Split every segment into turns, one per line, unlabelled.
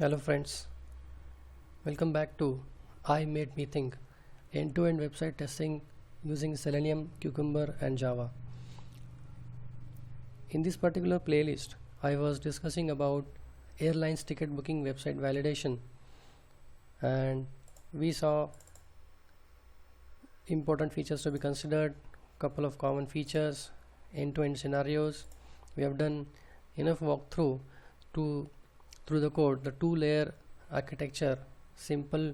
Hello friends, welcome back to I Made Me Think, end-to-end website testing using Selenium, Cucumber and Java. In this particular playlist, I was discussing about airlines ticket booking website validation, and we saw important features to be considered, couple of common features, end-to-end scenarios. We have done enough walkthrough to through the code, the two-layer architecture, simple.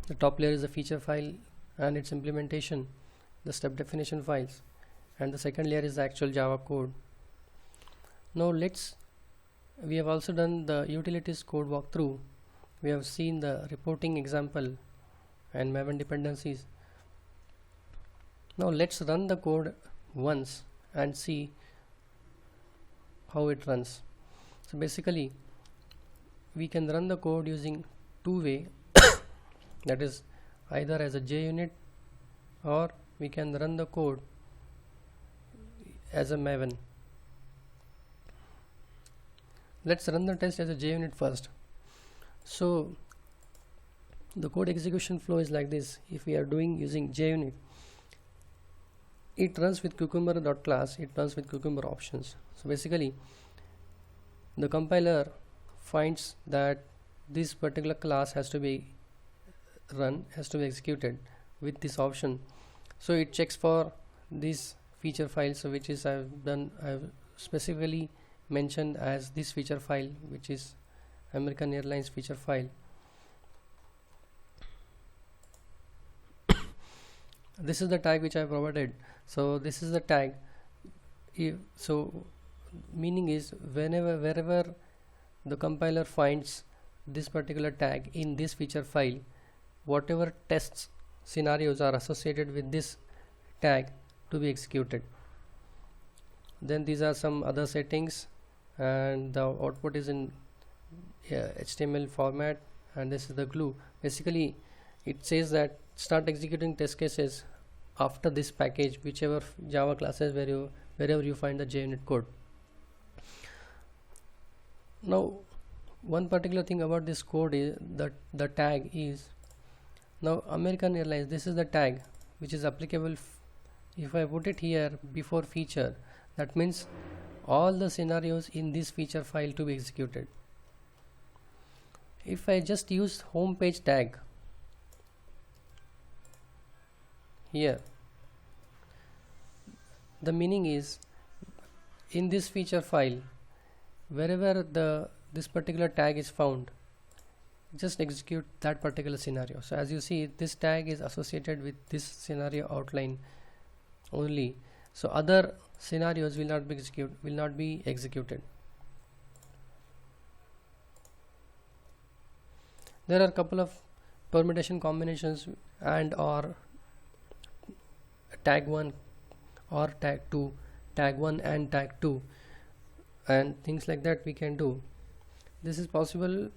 The top layer is the feature file and its implementation, the step definition files, and the second layer is the actual Java code. Now we have also done the utilities code walkthrough. We have seen the reporting example and Maven dependencies. Now let's run the code once and see how it runs. So basically we can run the code using two-way that is either as a JUnit or we can run the code as a Maven. Let's run the test as a JUnit first. So the code execution flow is like this. If we are doing using JUnit, it runs with cucumber.class, it runs with cucumber options. So basically the compiler finds that this particular class has to be executed with this option. So it checks for this feature file, so which is I've specifically mentioned as this feature file, which is American Airlines feature file. This is the tag which I provided. So this is the tag. So meaning is wherever the compiler finds this particular tag in this feature file, whatever tests scenarios are associated with this tag to be executed. Then these are some other settings, and the output is in HTML format, and this is the glue. Basically it says that start executing test cases after this package, whichever Java classes wherever you find the JUnit code. Now one particular thing about this code is that the tag is now American Airlines. This is the tag which is applicable. If I put it here before feature, that means all the scenarios in this feature file to be executed. If I just use home page tag here, the meaning is in this feature file, wherever this particular tag is found, just execute that particular scenario. So as you see, this tag is associated with this scenario outline only, so other scenarios will not be executed. There are a couple of permutation combinations and or tag 1 or tag 2, tag 1 and tag 2, and things like that we can do. This is possible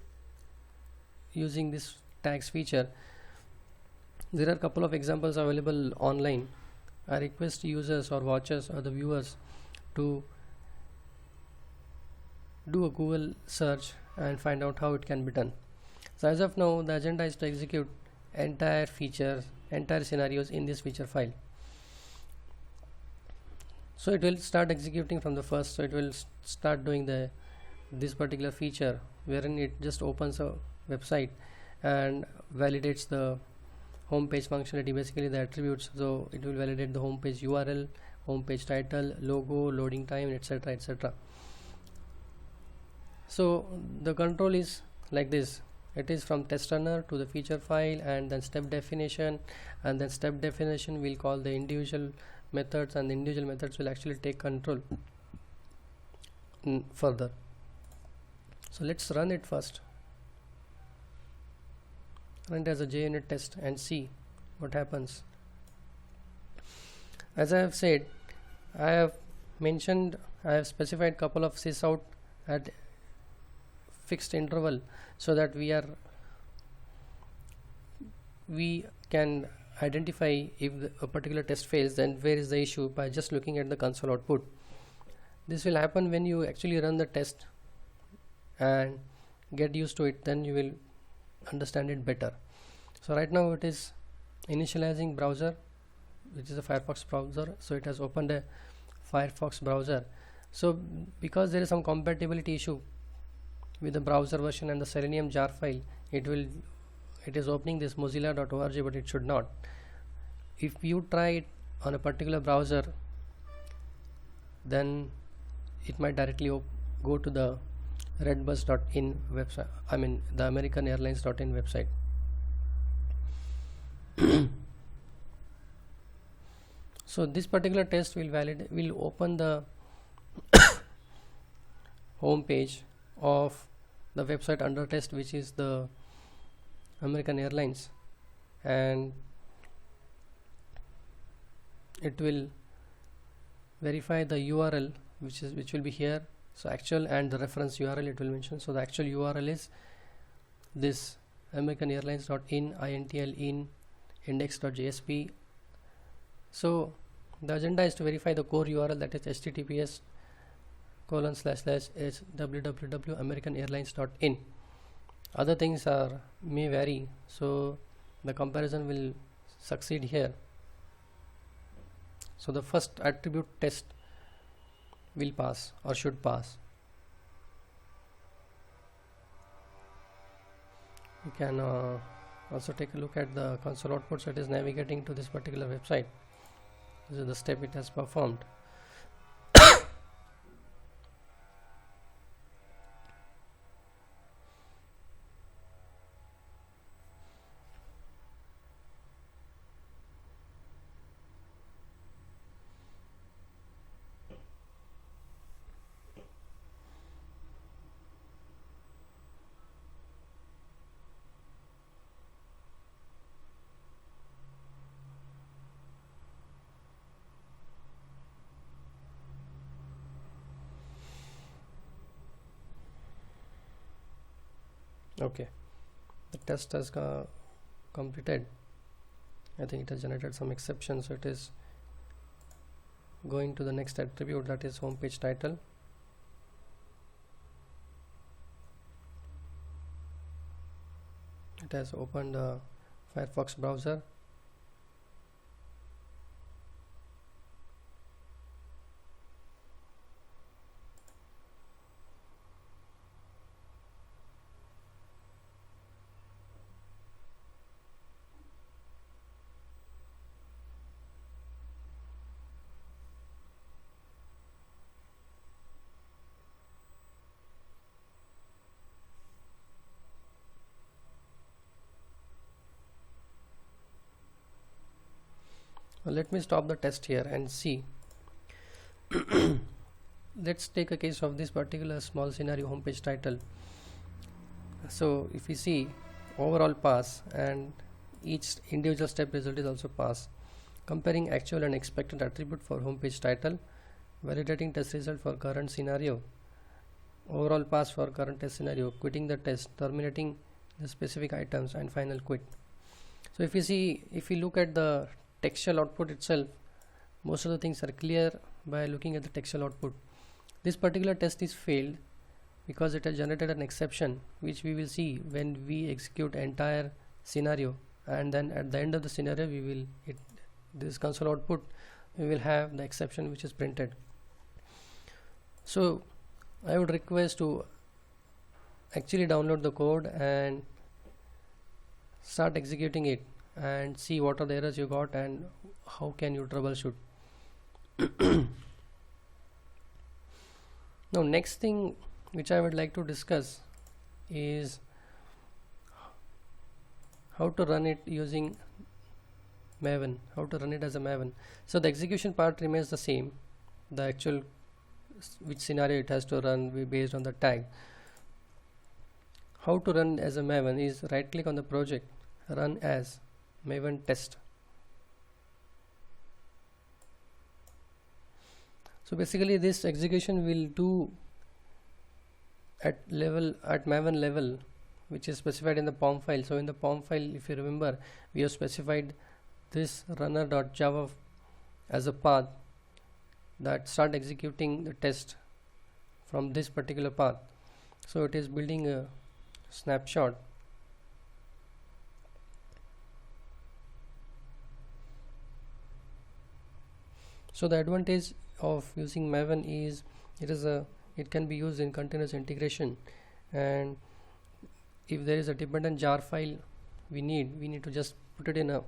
using this tags feature. There are a couple of examples available online. I request users or watchers or the viewers to do a Google search and find out how it can be done. So as of now, the agenda is to execute entire scenarios in this feature file. So it will start executing from the first. So it will start doing this particular feature, wherein it just opens a website and validates the home page functionality, basically the attributes. So it will validate the home page URL, home page title, logo, loading time, etc., etc. So the control is like this. It is from test runner to the feature file and then step definition, and then step definition will call the individual methods, and the individual methods will actually take control further. So let's run it first. Run it as a JUnit test and see what happens. As I have said, I have specified couple of sysout at fixed interval, so that we can identify if a particular test fails, then where is the issue by just looking at the console output. This will happen when you actually run the test and get used to it, then you will understand it better. So right now it is initializing browser, which is a Firefox browser. So it has opened a Firefox browser. So because there is some compatibility issue with the browser version and the Selenium jar file, it is opening this mozilla.org, but it should not. If you try it on a particular browser, then it might directly go to the redbus.in website, I mean the American Airlines.in website. So this particular test will open the home page of the website under test, which is the American Airlines, and it will verify the URL which will be here. So actual and the reference URL it will mention. So the actual URL is this American Airlines.in intl in index.jsp. So the agenda is to verify the core URL, that is https://www.americanairlines.in. Other things may vary, so the comparison will succeed here. So the first attribute test will pass or should pass. You can also take a look at the console output. So it is navigating to this particular website. This is the step it has performed. Okay, the test has completed. I think it has generated some exceptions, so it is going to the next attribute, that is homepage title. It has opened the Firefox browser. Let me stop the test here and see. Let's take a case of this particular small scenario, homepage title. So if we see overall pass and each individual step result is also pass. Comparing actual and expected attribute for homepage title, validating test result for current scenario, overall pass for current test scenario, quitting the test, terminating the specific items, and final quit. So if we look at the textual output itself, most of the things are clear by looking at the textual output. This particular test is failed because it has generated an exception, which we will see when we execute entire scenario, and then at the end of the scenario this console output we will have the exception which is printed. So I would request to actually download the code and start executing it and see what are the errors you got and how can you troubleshoot. Now next thing which I would like to discuss is how to run it using Maven, how to run it as a Maven. So the execution part remains the same, the actual which scenario it has to run based on the tag. How to run as a Maven is right click on the project, run as Maven test. So basically this execution will do at Maven level, which is specified in the POM file. So in the POM file, if you remember, we have specified this runner.java as a path that start executing the test from this particular path. So it is building a snapshot. So the advantage of using Maven is it can be used in continuous integration, and if there is a dependent jar file we need to just put it in a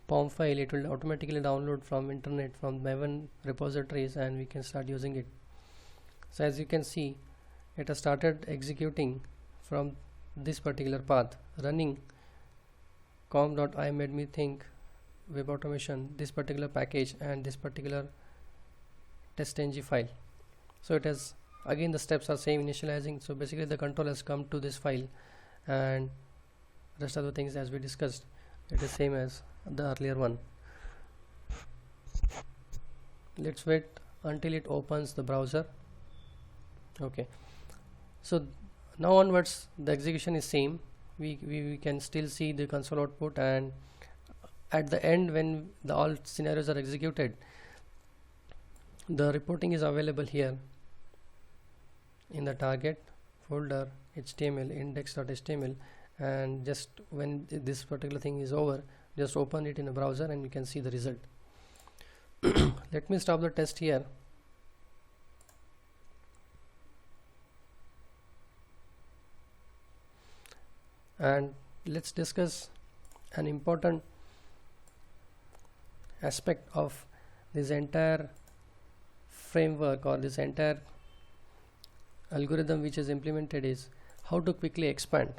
POM file. It will automatically download from internet, from Maven repositories, and we can start using it. So as you can see, it has started executing from this particular path, running com.i made me think web automation, this particular package, and this particular test.ng file. So it has, again the steps are same, initializing. So basically the control has come to this file, and rest of the things as we discussed, it is same as the earlier one. Let's wait until it opens the browser. Okay, so now onwards the execution is same. We can still see the console output, and at the end when the all scenarios are executed, the reporting is available here in the target folder, HTML index.html, and just when this particular thing is over, just open it in a browser and you can see the result. Let me stop the test here. And let's discuss an important aspect of this entire framework or this entire algorithm which is implemented, is how to quickly expand.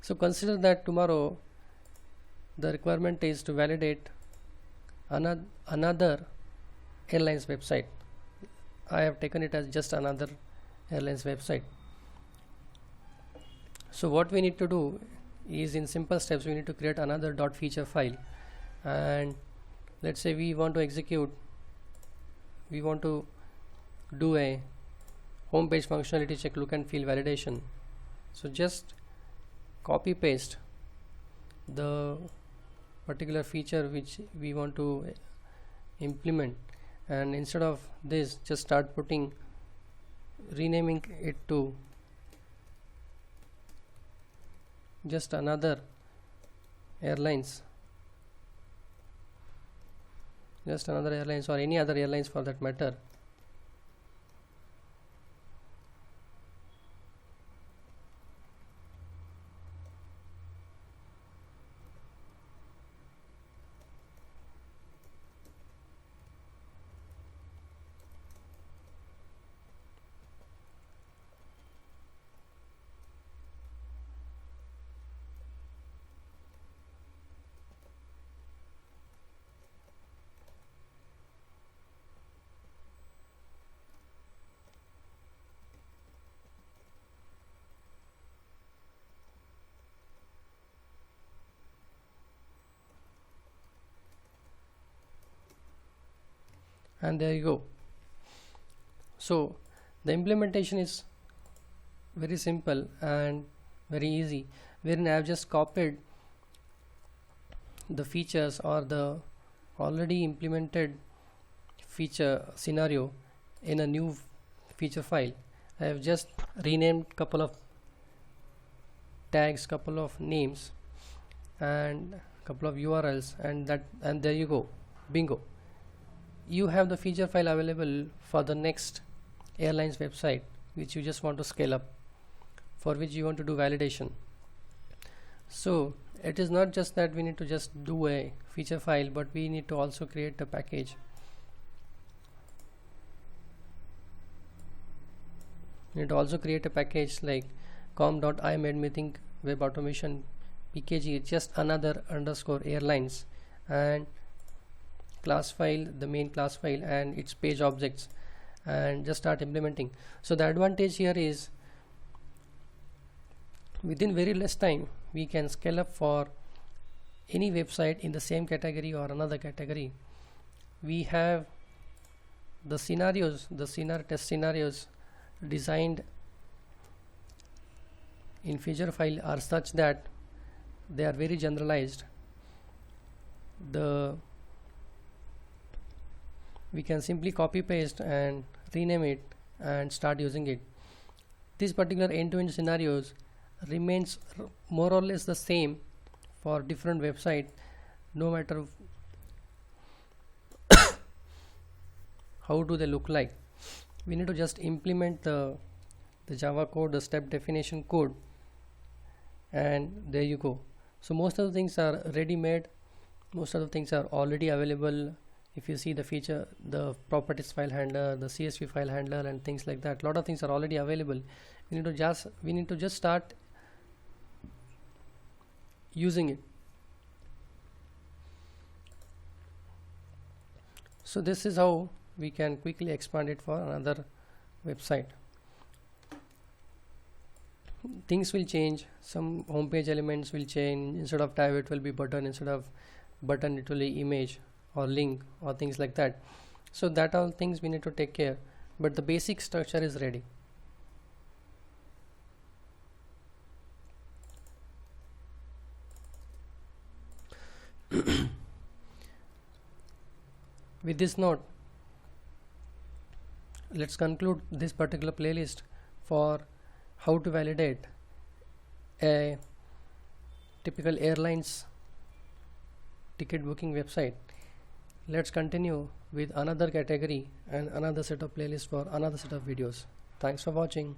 So consider that tomorrow the requirement is to validate another airlines website. I have taken it as just another airlines website. So what we need to do is, in simple steps, we need to create another .feature file, and let's say we want to do a home page functionality check, look and feel validation. So just copy paste the particular feature which we want to implement, and instead of this just start renaming it to just another airlines, or any other airlines for that matter. And there you go. So the implementation is very simple and very easy, wherein I have just copied the features or the already implemented feature scenario in a new feature file. I have just renamed couple of tags, couple of names, and couple of URLs, and there you go, bingo. You have the feature file available for the next airlines website which you just want to scale up, for which you want to do validation. So it is not just that we need to just do a feature file, but we need to also create a package. We need to also create a package like com.i made me think web automation pkg, just another underscore airlines, and class file, the main class file, and its page objects, and just start implementing. So the advantage here is, within very less time we can scale up for any website in the same category or another category. We have the scenarios, test scenarios designed in feature file are such that they are very generalized. We can simply copy paste and rename it and start using it. This particular end-to-end scenarios remains more or less the same for different website, no matter how do they look like. We need to just implement the Java code, the step definition code, and there you go. So most of the things are ready made, most of the things are already available. If you see the feature, the properties file handler, the CSV file handler, and things like that, a lot of things are already available. We need to just start using it. So this is how we can quickly expand it for another website. Things will change, some homepage elements will change. Instead of tab it will be button, instead of button it will be image or link or things like that. So that all things we need to take care, but the basic structure is ready. With this note, let's conclude this particular playlist for how to validate a typical airlines ticket booking website. Let's continue with another category and another set of playlists for another set of videos. Thanks for watching.